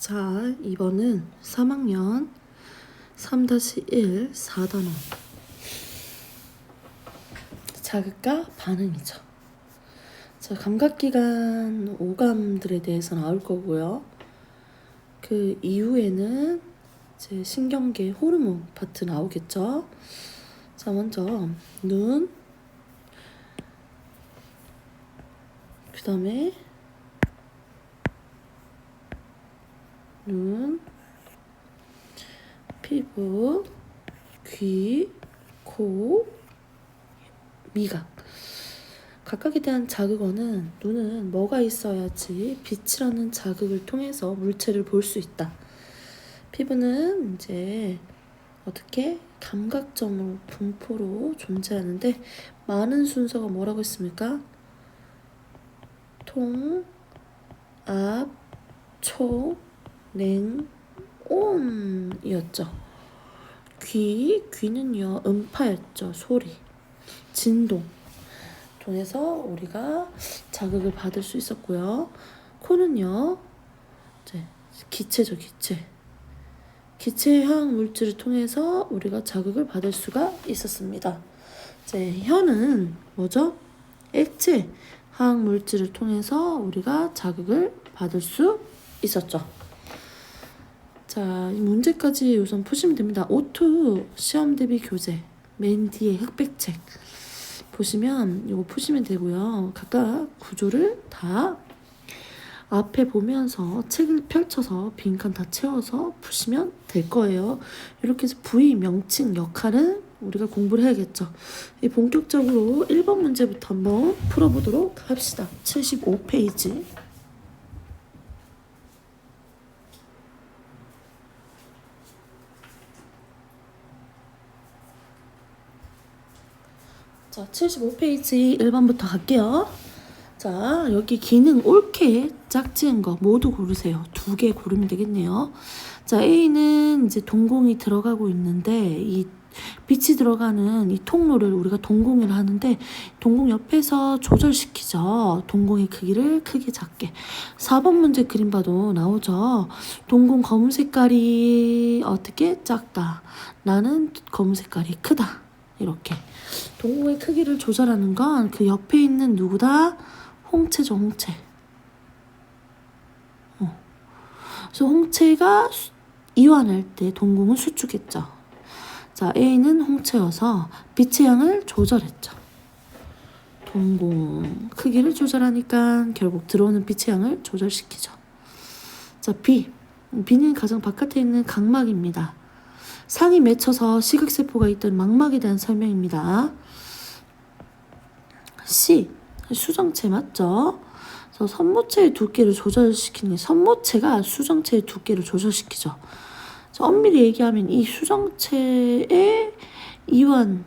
자, 2번은 3학년 3-1 4단원 자극과 반응이죠. 자, 감각기관 오감들에 대해서 나올 거고요. 그 이후에는 이제 신경계 호르몬 파트 나오겠죠. 자, 먼저 눈, 그 다음에 눈, 피부, 귀, 코, 미각. 각각에 대한 자극어는 눈은 뭐가 있어야지 빛이라는 자극을 통해서 물체를 볼 수 있다. 피부는 이제 어떻게 감각점으로 분포로 존재하는데 많은 순서가 뭐라고 했습니까? 통, 압, 초, 냉, 온이었죠. 귀는요 음파였죠. 소리, 진동 통해서 우리가 자극을 받을 수 있었고요. 코는요 이제 기체죠. 기체형 물질을 통해서 우리가 자극을 받을 수가 있었습니다. 이제 혀는 뭐죠? 액체학 물질을 통해서 우리가 자극을 받을 수 있었죠. 자, 이 문제까지 우선 푸시면 됩니다. O2 시험 대비 교재 맨 뒤에 흑백책 보시면 이거 푸시면 되고요. 각각 구조를 다 앞에 보면서 책을 펼쳐서 빈칸 다 채워서 푸시면 될 거예요. 이렇게 해서 부위, 명칭, 역할은 우리가 공부를 해야겠죠. 본격적으로 1번 문제부터 한번 풀어보도록 합시다. 75페이지. 자, 75페이지 1번부터 갈게요. 자, 여기 기능 옳게 짝지은 거 모두 고르세요. 2개 고르면 되겠네요. 자, A는 이제 동공이 들어가고 있는데 이 빛이 들어가는 이 통로를 우리가 동공이라 하는데 동공 옆에서 조절시키죠. 동공의 크기를 크게 작게. 4번 문제 그림 봐도 나오죠. 동공 검은 색깔이 어떻게 작다. 나는 검은 색깔이 크다. 이렇게. 동공의 크기를 조절하는 건 그 옆에 있는 누구다? 홍채죠, 홍채. 그래서 홍채가 이완할 때 동공은 수축했죠. 자, A는 홍채여서 빛의 양을 조절했죠. 동공 크기를 조절하니까 결국 들어오는 빛의 양을 조절시키죠. 자, B는 가장 바깥에 있는 각막입니다. 상이 맺혀서 시각세포가 있던 망막에 대한 설명입니다. C, 수정체 맞죠? 그래서 선모체의 두께를 조절시키는 선모체가 수정체의 두께를 조절시키죠. 엄밀히 얘기하면 이 수정체의 이완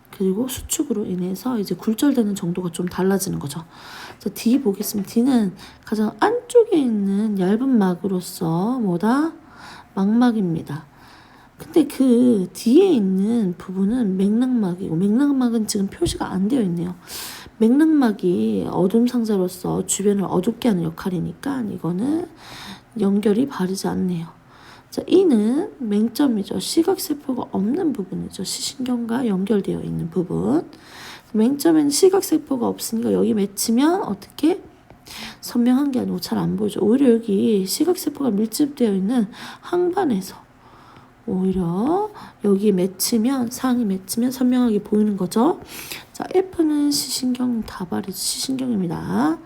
그리고 수축으로 인해서 이제 굴절되는 정도가 좀 달라지는 거죠. 자, D 보겠습니다. D는 가장 안쪽에 있는 얇은 막으로서 뭐다? 망막입니다. 근데 그 뒤에 있는 부분은 맥락막이고 맥락막은 지금 표시가 안 되어 있네요. 맥락막이 어둠 상자로서 주변을 어둡게 하는 역할이니까 이거는 연결이 바르지 않네요. 자, E는 맹점이죠. 시각세포가 없는 부분이죠. 시신경과 연결되어 있는 부분. 맹점에는 시각세포가 없으니까 여기 맺히면 어떻게? 선명한 게 아니고 잘 안 보이죠. 오히려 여기 시각세포가 밀집되어 있는 항반에서 오히려 여기 맺히면 상이 맺히면 선명하게 보이는 거죠. 자, F는 시신경 다발이죠. 시신경입니다.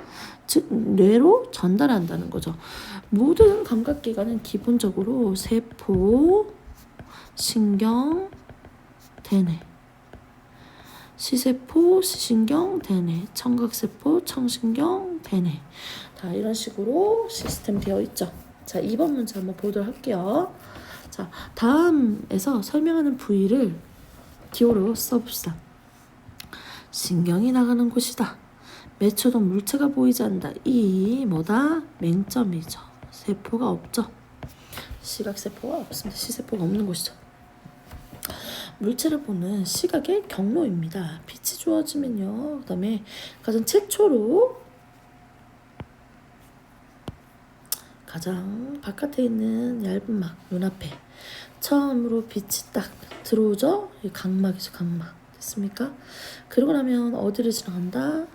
즉 뇌로 전달한다는 거죠. 모든 감각기관은 기본적으로 세포, 신경, 대뇌, 시세포, 시신경, 대뇌, 청각세포, 청신경, 대뇌. 다 이런 식으로 시스템 되어 있죠. 자, 2번 문제 한번 보도록 할게요. 자, 다음에서 설명하는 부위를 기호로 써봅시다. 신경이 나가는 곳이다. 맺혀도 물체가 보이지 않는다. 이 뭐다? 맹점이죠. 세포가 없죠. 시각세포가 없습니다. 시세포가 없는 곳이죠. 물체를 보는 시각의 경로입니다. 빛이 좋아지면요. 그 다음에 가장 최초로 가장 바깥에 있는 얇은 막 눈앞에 처음으로 빛이 딱 들어오죠? 이 각막이죠, 각막. 됐습니까? 그러고 나면 어디를 지나간다?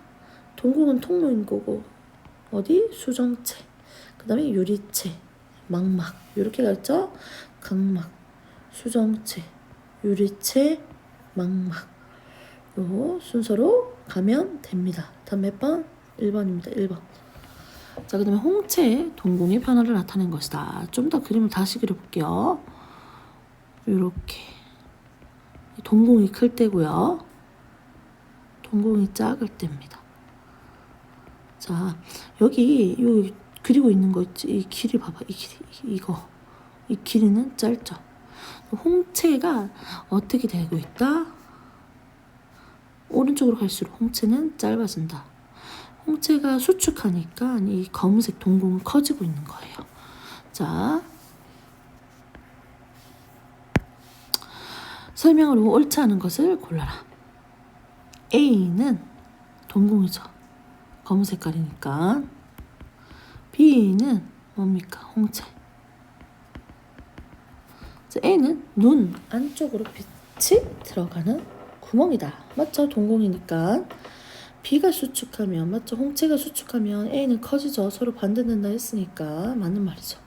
동공은 통로인 거고 어디? 수정체. 그 다음에 유리체, 망막 이렇게 갔죠? 각막, 수정체, 유리체, 망막 요 순서로 가면 됩니다. 다음 몇 번? 1번입니다. 1번. 자, 그 다음에 홍채의 동공의 변화를 나타낸 것이다. 좀 더 그림을 다시 그려볼게요. 이렇게 동공이 클 때고요. 동공이 작을 때입니다. 자, 여기 그리고 있는 거 있지? 이 길이 봐봐. 이 길이 이거 이 길이는 짧죠. 홍채가 어떻게 되고 있다? 오른쪽으로 갈수록 홍채는 짧아진다. 홍채가 수축하니까 이 검은색 동공은 커지고 있는 거예요. 자, 설명으로 옳지 않은 것을 골라라. A는 동공이죠. 검은 색깔이니까. B는 뭡니까? 홍채. 자, A는 눈 안쪽으로 빛이 들어가는 구멍이다. 맞죠? 동공이니까. B가 수축하면, 맞죠? 홍채가 수축하면 A는 커지죠. 서로 반대된다 했으니까 맞는 말이죠.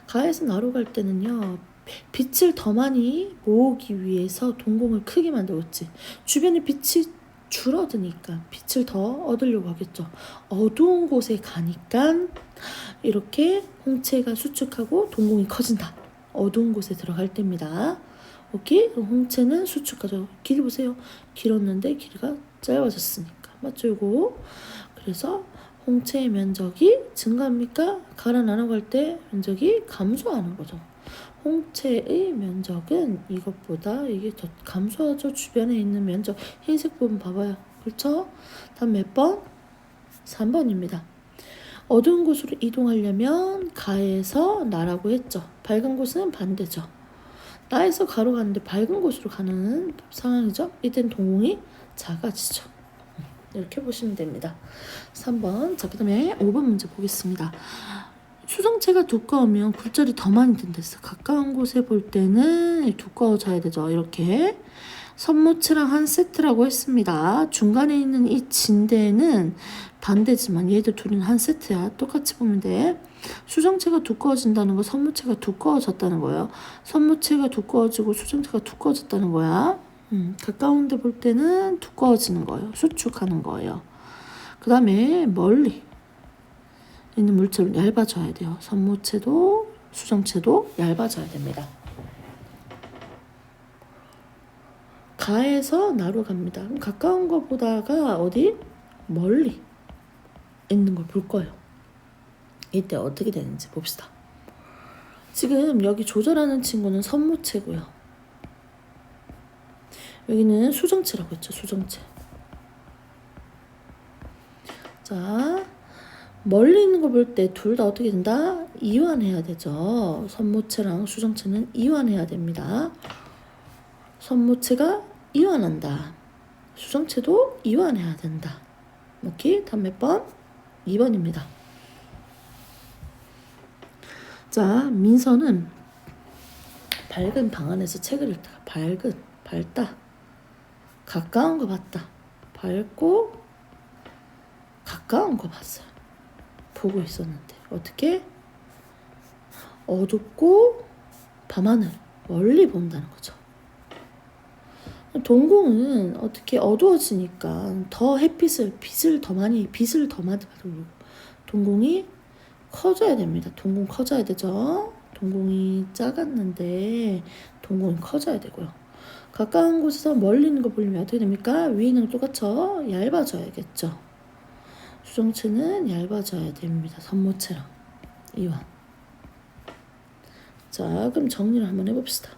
가에서 나로 갈 때는요, 빛을 더 많이 모으기 위해서 동공을 크게 만들고 있지. 주변에 빛이 줄어드니까 빛을 더 얻으려고 하겠죠. 어두운 곳에 가니까 이렇게 홍채가 수축하고 동공이 커진다. 어두운 곳에 들어갈 때입니다. 오케이? 홍채는 수축하죠. 길이 보세요. 길었는데 길이가 짧아졌으니까. 맞죠? 이거. 그래서 홍채의 면적이 증가합니까? 가라 나눠갈 때 면적이 감소하는 거죠. 홍채의 면적은 이것보다 이게 더 감소하죠. 주변에 있는 면적. 흰색 부분 봐봐요. 그렇죠? 다음 몇 번? 3번입니다. 어두운 곳으로 이동하려면 가에서 나라고 했죠. 밝은 곳은 반대죠. 나에서 가로 가는데 밝은 곳으로 가는 상황이죠. 이땐 동공이 작아지죠. 이렇게 보시면 됩니다. 3번. 자, 그 다음에 5번 문제 보겠습니다. 수정체가 두꺼우면 굴절이 더 많이 된댔어. 가까운 곳에 볼 때는 두꺼워져야 되죠. 이렇게 선모체랑 한 세트라고 했습니다. 중간에 있는 이 진대는 반대지만 얘들 둘은 한 세트야. 똑같이 보면 돼. 수정체가 두꺼워진다는 거 선모체가 두꺼워졌다는 거예요. 선모체가 두꺼워지고 수정체가 두꺼워졌다는 거야. 가까운 데 볼 때는 두꺼워지는 거예요. 수축하는 거예요. 그 다음에 멀리 있는 물체는 얇아져야 돼요. 선모체도 수정체도 얇아져야 됩니다. 가에서 나로 갑니다. 그럼 가까운 것보다가 어디? 멀리 있는 걸 볼 거예요. 이때 어떻게 되는지 봅시다. 지금 여기 조절하는 친구는 선모체고요. 여기는 수정체라고 했죠. 수정체. 자, 멀리 있는 거 볼 때 둘 다 어떻게 된다? 이완해야 되죠. 선모체랑 수정체는 이완해야 됩니다. 선모체가 이완한다. 수정체도 이완해야 된다. 오케이? 다음 몇 번? 2번입니다. 자, 민서는 밝은 방 안에서 책을 읽다가 밝다. 가까운 거 봤다. 밝고 가까운 거 봤어요. 보고 있었는데 어떻게? 어둡고 밤하늘 멀리 본다는 거죠. 동공은 어떻게 어두워지니까 더 빛을 더 많이 받고 동공이 커져야 됩니다. 동공 커져야 되죠. 동공이 작았는데 동공이 커져야 되고요. 가까운 곳에서 멀리 있는 거 보려면 어떻게 됩니까? 위에 있는 거 똑같죠? 얇아져야겠죠. 수정체는 얇아져야 됩니다. 선모체랑 이완. 자, 그럼 정리를 한번 해봅시다.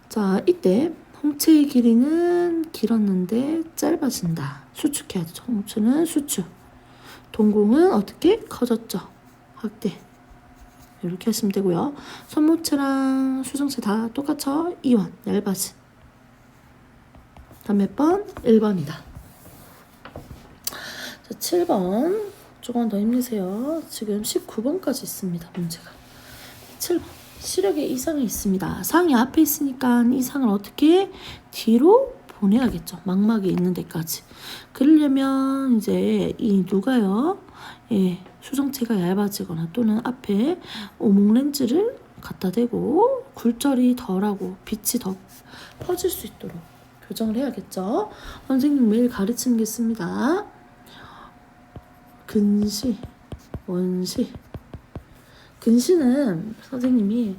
자, 이때 홍채의 길이는 길었는데 짧아진다. 수축해야 되죠. 홍채는 수축. 동공은 어떻게? 커졌죠. 확대. 이렇게 하시면 되고요. 선모체랑 수정체 다 똑같죠? 이완, 얇아진. 다음 몇 번? 1번이다. 자, 7번 조금 더 힘내세요. 지금 19번까지 있습니다. 문제가 7번 시력에 이상이 있습니다. 상이 앞에 있으니까 이 상을 어떻게 뒤로 보내야겠죠. 망막이 있는 데까지. 그러려면 이제 이 누가요? 예, 수정체가 얇아지거나 또는 앞에 오목 렌즈를 갖다 대고 굴절이 덜하고 빛이 더 퍼질 수 있도록 교정을 해야겠죠. 선생님 매일 가르치는 게 있습니다. 근시, 원시. 근시는 선생님이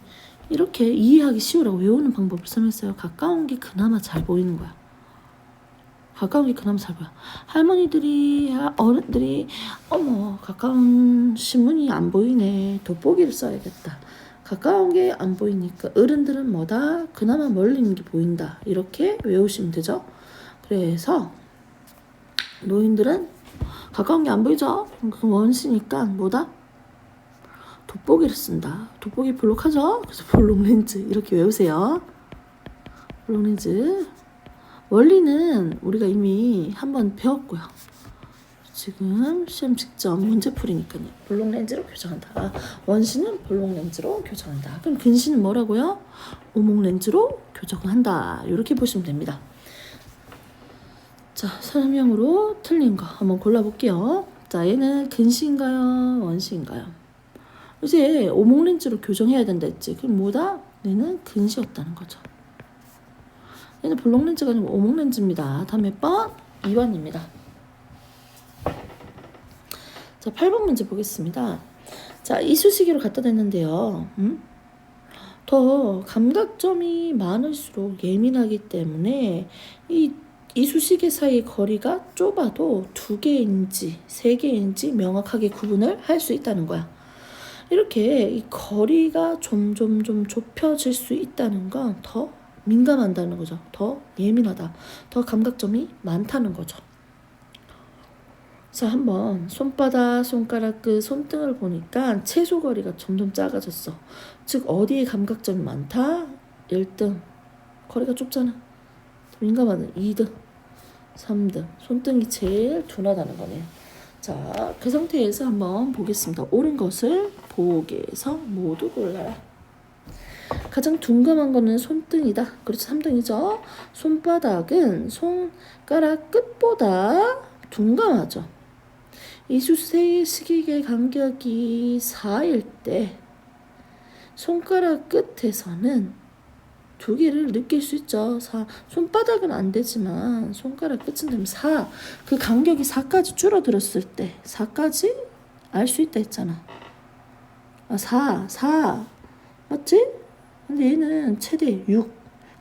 이렇게 이해하기 쉬우라고 외우는 방법을 설명했어요. 가까운 게 그나마 잘 보이는 거야. 가까운 게 그나마 잘 보여. 할머니들이, 어른들이 어머 가까운 신문이 안 보이네. 돋보기를 써야겠다. 가까운 게 안 보이니까 어른들은 뭐다? 그나마 멀리 있는 게 보인다. 이렇게 외우시면 되죠. 그래서 노인들은 가까운 게 안 보이죠? 그 원시니까 뭐다? 돋보기를 쓴다. 돋보기 볼록하죠? 그래서 볼록 렌즈 이렇게 외우세요. 볼록 렌즈. 원리는 우리가 이미 한번 배웠고요. 지금 시험 직전 문제풀이니까요. 볼록 렌즈로 교정한다. 원시는 볼록 렌즈로 교정한다. 그럼 근시는 뭐라고요? 오목 렌즈로 교정한다. 이렇게 보시면 됩니다. 자, 설명으로 틀린 거 한번 골라볼게요. 자, 얘는 근시인가요? 원시인가요? 이제 오목 렌즈로 교정해야 된다 했지. 그럼 뭐다? 얘는 근시였다는 거죠. 얘는 볼록 렌즈가 아니고 오목 렌즈입니다. 다음 몇 번? 2번입니다. 자, 8번 문제 보겠습니다. 자, 이쑤시개로 갖다 댔는데요. 더 감각점이 많을수록 예민하기 때문에 이 이쑤시개 사이 거리가 좁아도 2개인지 3개인지 명확하게 구분을 할 수 있다는 거야. 이렇게 이 거리가 점점 좁혀질 수 있다는 건 더 민감하다는 거죠. 더 예민하다. 더 감각점이 많다는 거죠. 자, 한번 손바닥, 손가락 끝, 손등을 보니까 최소 거리가 점점 작아졌어. 즉 어디에 감각점이 많다? 1등. 거리가 좁잖아. 민감하는 2등, 3등. 손등이 제일 둔하다는 거네요. 자, 그 상태에서 한번 보겠습니다. 옳은 것을 보기에서 모두 골라라. 가장 둔감한 거는 손등이다. 그렇죠. 3등이죠. 손바닥은 손가락 끝보다 둔감하죠. 이쑤시개 간격이 4일 때 손가락 끝에서는 2개를 느낄 수 있죠. 4. 손바닥은 안 되지만 손가락 끝은 되면 4. 그 간격이 4까지 줄어들었을 때 4까지 알 수 있다 했잖아. 4 맞지? 근데 얘는 최대 6.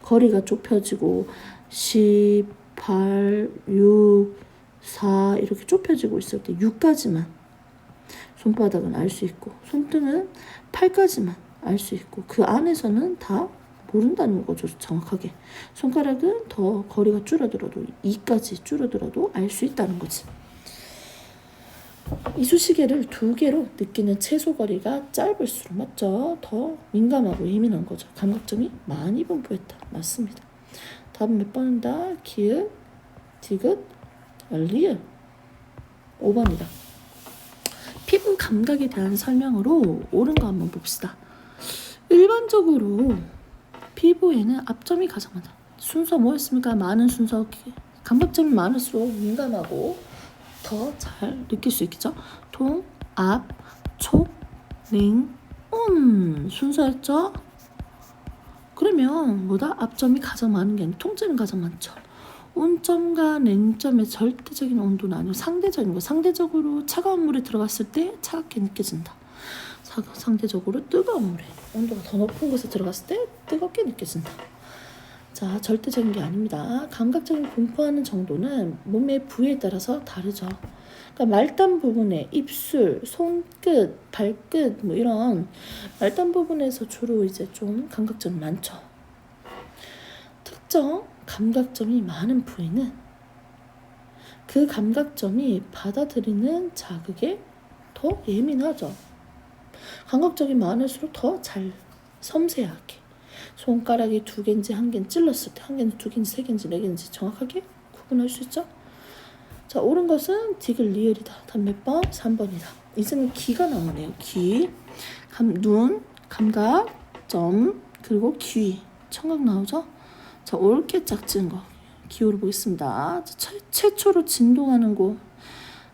거리가 좁혀지고 10, 8, 6, 4 이렇게 좁혀지고 있을 때 6까지만 손바닥은 알 수 있고 손등은 8까지만 알 수 있고 그 안에서는 다 모른다는 거죠. 정확하게. 손가락은 더 거리가 줄어들어도 2까지 줄어들어도 알 수 있다는 거지. 이쑤시개를 2개로 느끼는 최소 거리가 짧을수록 맞죠? 더 민감하고 예민한 거죠. 감각점이 많이 분포했다. 맞습니다. 답은 몇 번이다? 기읍, 디귿, 리을. 5번이다. 피부 감각에 대한 설명으로 옳은 거 한번 봅시다. 일반적으로 피부에는 앞점이 가장 많다. 순서 뭐였습니까? 많은 순서. 감각점이 많을수록 민감하고 더 잘 느낄 수 있겠죠? 통, 앞, 촉, 링, 순서였죠? 그러면 뭐다? 앞점이 가장 많은 게 아니라 통점이 가장 많죠. 온점과 냉점의 절대적인 온도는 아니고 상대적인 거. 상대적으로 차가운 물에 들어갔을 때 차갑게 느껴진다. 상대적으로 뜨거운 물에 온도가 더 높은 곳에 들어갔을 때 뜨겁게 느껴진다. 자, 절대적인 게 아닙니다. 감각적인 분포하는 정도는 몸의 부위에 따라서 다르죠. 그러니까 말단 부분에 입술, 손끝, 발끝 뭐 이런 말단 부분에서 주로 이제 좀 감각점이 많죠. 특정 감각점이 많은 부위는 그 감각점이 받아들이는 자극에 더 예민하죠. 감각점이 많을수록 더 잘 섬세하게 손가락이 2개인지 1개인지 찔렀을 때 1개인지 2개인지 3개인지 4개인지 정확하게 구분할 수 있죠. 자, 옳은 것은 디귿 리을이다. 다음 몇 번? 3번이다. 이제는 기가 나오네요. 기. 눈, 감각, 점, 그리고 귀. 청각 나오죠? 자, 옳게 짝지은 거. 기호를 보겠습니다. 자, 최초로 진동하는 곳.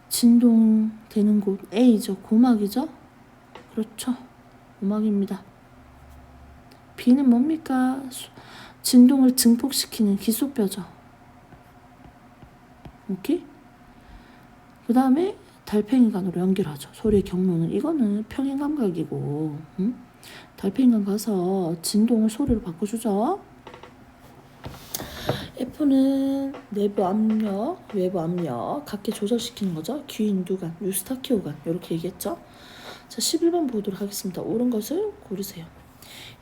진동되는 곳. A죠. 고막이죠? 그렇죠. 고막입니다. B는 뭡니까? 진동을 증폭시키는 기속뼈죠. 오케이? 그 다음에 달팽이관으로 연결하죠. 소리의 경로는 이거는 평행감각이고, 달팽이관 가서 진동을 소리로 바꿔주죠. F는 내부 압력, 외부 압력 각기 조절시키는 거죠. 귀인두관, 유스타키오관 이렇게 얘기했죠. 자, 11번 보도록 하겠습니다. 옳은 것을 고르세요.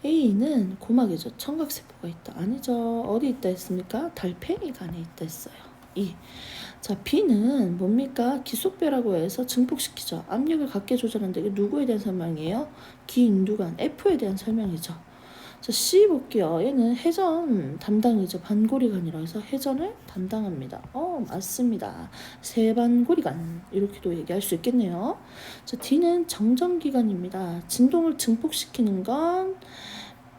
A는 고막이죠. 청각세포가 있다. 아니죠. 어디 있다 했습니까? 달팽이관에 있다 했어요. 2. 자, B는 뭡니까? 기속뼈라고 해서 증폭시키죠. 압력을 갖게 조절하는데 이게 누구에 대한 설명이에요? 기인두관, F에 대한 설명이죠. 자, C 볼게요. 얘는 회전 담당이죠. 반고리관이라 해서 회전을 담당합니다. 맞습니다. 세반고리관 이렇게도 얘기할 수 있겠네요. 자, D는 정전기관입니다. 진동을 증폭시키는 건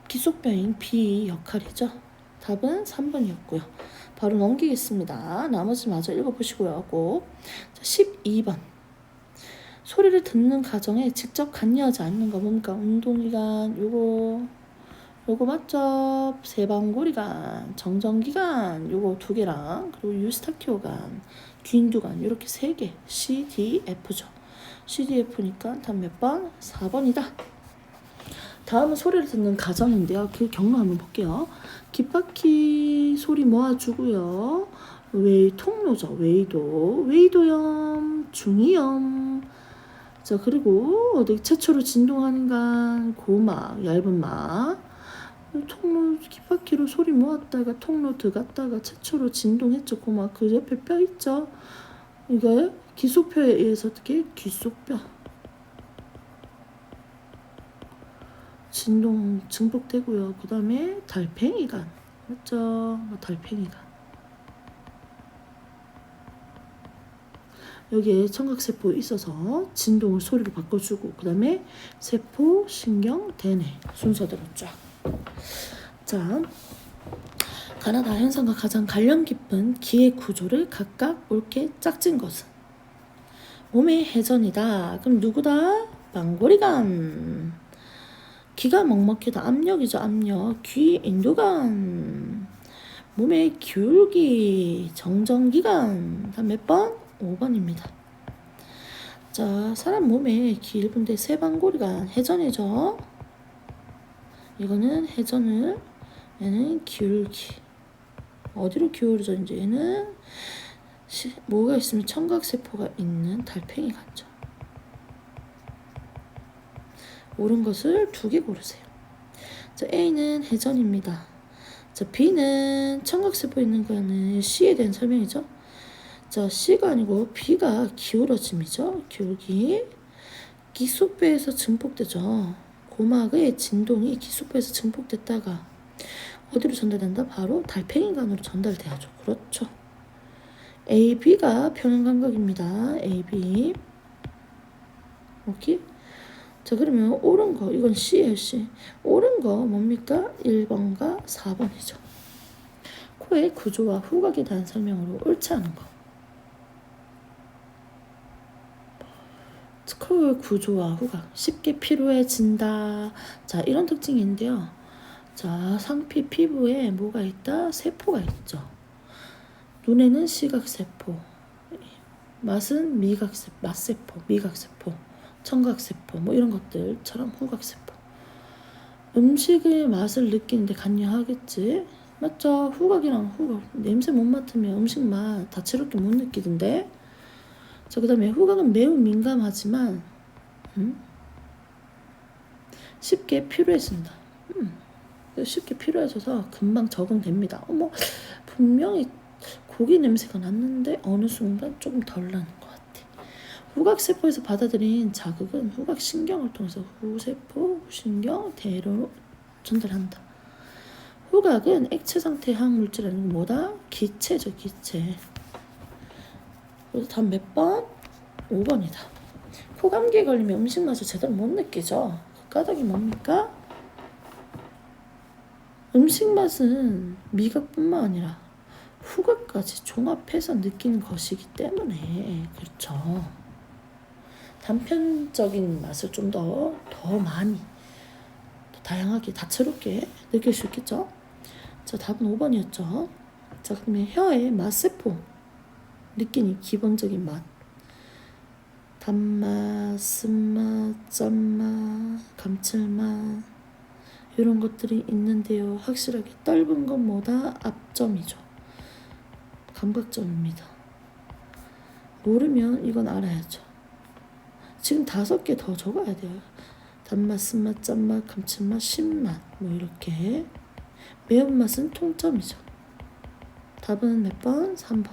기속뼈인 B 역할이죠. 답은 3번이었고요. 바로 넘기겠습니다. 나머지 마저 읽어보시고요. 꼭. 자, 12번. 소리를 듣는 과정에 직접 관여하지 않는 거 뭡니까? 운동기관, 요거 맞죠? 세방고리관, 정전기관, 요거 2개랑, 그리고 유스타키오관, 귀인두관, 요렇게 3개. C, D, F죠. C, D, F니까 답 몇 번? 4번이다. 다음은 소리를 듣는 과정인데요. 그 경로 한번 볼게요. 귓바퀴 소리 모아주고요. 통로죠. 웨이도염, 중이염. 자, 그리고 최초로 진동하는 간 고막, 얇은 막. 통로 귓바퀴로 소리 모았다가 통로 들어갔다가 최초로 진동했죠. 고막 그 옆에 뼈 있죠. 이게 기속뼈에 의해서 어떻게 귀속뼈 진동 증폭되고요. 그 다음에 달팽이관 맞죠? 달팽이관 여기에 청각세포 있어서 진동을 소리로 바꿔주고 그 다음에 세포, 신경, 대뇌 순서대로 쫙. 자, 가나다 현상과 가장 관련 깊은 기의 구조를 각각 옳게 짝진 것은 몸의 회전이다. 그럼 누구다? 방고리관. 귀가 먹먹히다. 압력이죠. 압력. 귀 인두관. 몸의 기울기. 정전기관. 다음 몇 번? 5번입니다. 자, 사람 몸의 길분데 세방고리관. 회전이죠. 이거는 회전을 얘는 기울기. 어디로 기울어져 이제 얘는 뭐가 있으면 청각세포가 있는 달팽이관죠. 옳은 것을 2개 고르세요. 자, A는 회전입니다. 자, B는 청각세포 있는 거는 C에 대한 설명이죠. 자, C가 아니고 B가 기울어짐이죠. 기울기. 기속뼈에서 증폭되죠. 고막의 진동이 기속뼈에서 증폭됐다가 어디로 전달된다? 바로 달팽이관으로 전달돼야죠. 그렇죠. A, B가 평행감각입니다. A, B. 오케이? 자, 그러면 옳은 거 이건 C예요. C. 옳은 거 뭡니까? 1번과 4번이죠. 코의 구조와 후각에 대한 설명으로 옳지 않은 거. 코의 구조와 후각 쉽게 피로해진다. 자, 이런 특징이 있는데요. 자, 상피 피부에 뭐가 있다? 세포가 있죠. 눈에는 시각세포, 맛은 맛세포, 미각세포, 청각세포 뭐 이런 것들처럼 후각세포. 음식의 맛을 느끼는데 관여하겠지. 맞죠? 후각이랑 후각. 냄새 못 맡으면 음식 맛 다채롭게 못 느끼던데. 자, 그 다음에 후각은 매우 민감하지만 쉽게 피로해진다. 쉽게 피로해져서 금방 적응됩니다. 분명히 고기 냄새가 났는데 어느 순간 조금 덜 나는 것 같아. 후각세포에서 받아들인 자극은 후각신경을 통해서 후세포, 후신경, 대로 전달한다. 후각은 액체 상태의 항물질이 아니고 뭐다? 기체죠, 기체. 그래서 답 몇 번? 5번이다. 코감기에 걸리면 음식 맛을 제대로 못 느끼죠. 그 까닭이 뭡니까? 음식 맛은 미각뿐만 아니라 후각까지 종합해서 느끼는 것이기 때문에 그렇죠. 단편적인 맛을 좀 더 많이 더 다양하게 다채롭게 느낄 수 있겠죠. 자, 답은 5번이었죠. 자, 그러면 혀의 맛세포 느끼는 기본적인 맛. 단맛, 쓴맛, 짠맛, 감칠맛 이런 것들이 있는데요. 확실하게 떫은 것보다 앞점이죠. 감각점입니다. 모르면 이건 알아야죠. 지금 5개 더 적어야 돼요. 단맛, 쓴맛, 짠맛, 감칠맛, 신맛 뭐 이렇게. 매운맛은 통점이죠. 답은 몇 번? 3번.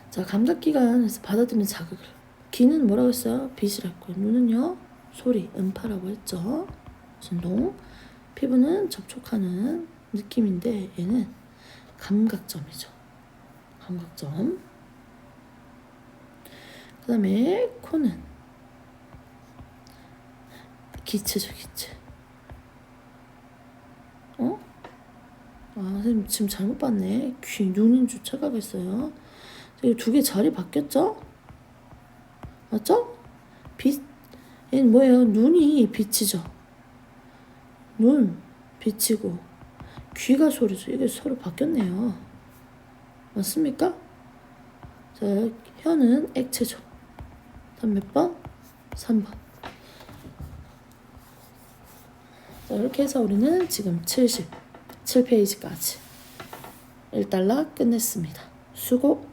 자, 감각기관에서 받아들이는 자극을. 귀는 뭐라고 했어요? 빛이라고 했고요. 눈은요? 소리, 음파라고 했죠. 진동. 피부는 접촉하는 느낌인데 얘는 감각점이죠. 감각점. 그 다음에 코는 기체죠, 기체. 선생님 지금 잘못 봤네. 귀, 눈인 줄 착각했어요. 이 2개 자리 바뀌었죠? 맞죠? 빛, 얘는 뭐예요? 눈이 빛이죠. 눈, 빛이고 귀가 소리죠. 이게 서로 바뀌었네요. 맞습니까? 자, 혀는 액체죠. 다음 몇 번? 3번. 자, 이렇게 해서 우리는 지금 77페이지까지 1달러 끝냈습니다. 수고!